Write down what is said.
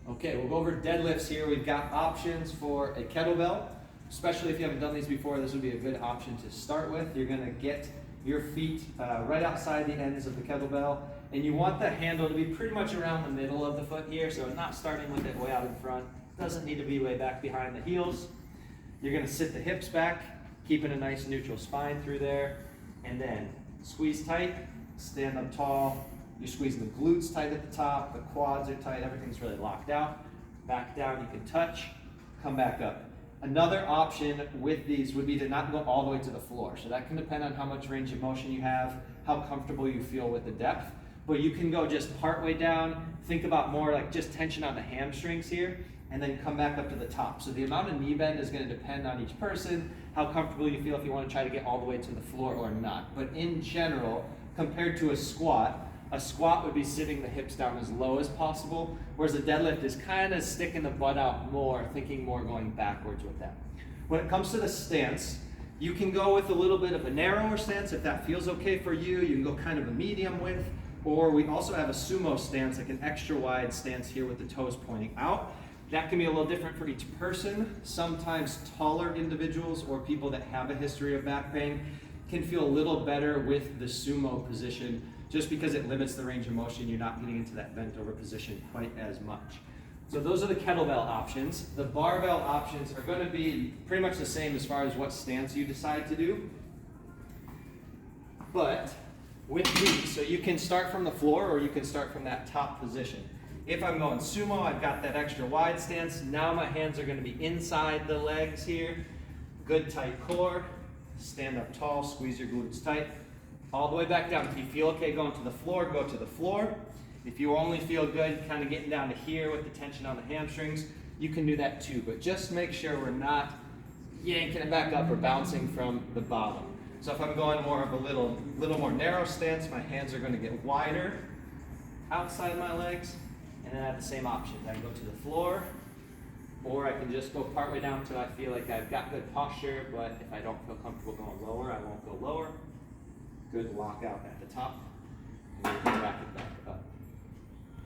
Okay, we'll go over deadlifts here. We've got options for a kettlebell, especially if you haven't done these before. This would be a good option to start with. You're going to get your feet right outside the ends of the kettlebell, and you want the handle to be pretty much around the middle of the foot here, so not starting with it way out in front. Doesn't need to be way back behind the heels. You're going to sit the hips back, keeping a nice neutral spine through there, and then squeeze tight, stand up tall. You're squeezing the glutes tight at the top, the quads are tight, everything's really locked out. Back down, you can touch, come back up. Another option with these would be to not go all the way to the floor. So that can depend on how much range of motion you have, how comfortable you feel with the depth. But you can go just part way down, think about more like just tension on the hamstrings here, and then come back up to the top. So the amount of knee bend is going to depend on each person, how comfortable you feel if you want to try to get all the way to the floor or not. But in general, compared to a squat would be sitting the hips down as low as possible, whereas a deadlift is kind of sticking the butt out more, thinking more going backwards with that. When it comes to the stance, you can go with a little bit of a narrower stance if that feels okay for you. You can go kind of a medium width, or we also have a sumo stance, like an extra wide stance here with the toes pointing out. That can be a little different for each person. Sometimes taller individuals or people that have a history of back pain can feel a little better with the sumo position, just because it limits the range of motion. You're not getting into that bent over position quite as much. So those are the kettlebell options. The barbell options are going to be pretty much the same as far as what stance you decide to do. But with these, so you can start from the floor or you can start from that top position. If I'm going sumo, I've got that extra wide stance. Now my hands are going to be inside the legs here. Good tight core. Stand up tall, squeeze your glutes tight. All the way back down. If you feel okay going to the floor, go to the floor. If you only feel good kind of getting down to here with the tension on the hamstrings, you can do that too. But just make sure we're not yanking it back up or bouncing from the bottom. So if I'm going more of a little more narrow stance, my hands are going to get wider outside my legs. And then I have the same options. I can go to the floor, or I can just go partway down until I feel like I've got good posture, but if I don't feel comfortable going lower, I won't go lower. Good lockout at the top, and then come back up.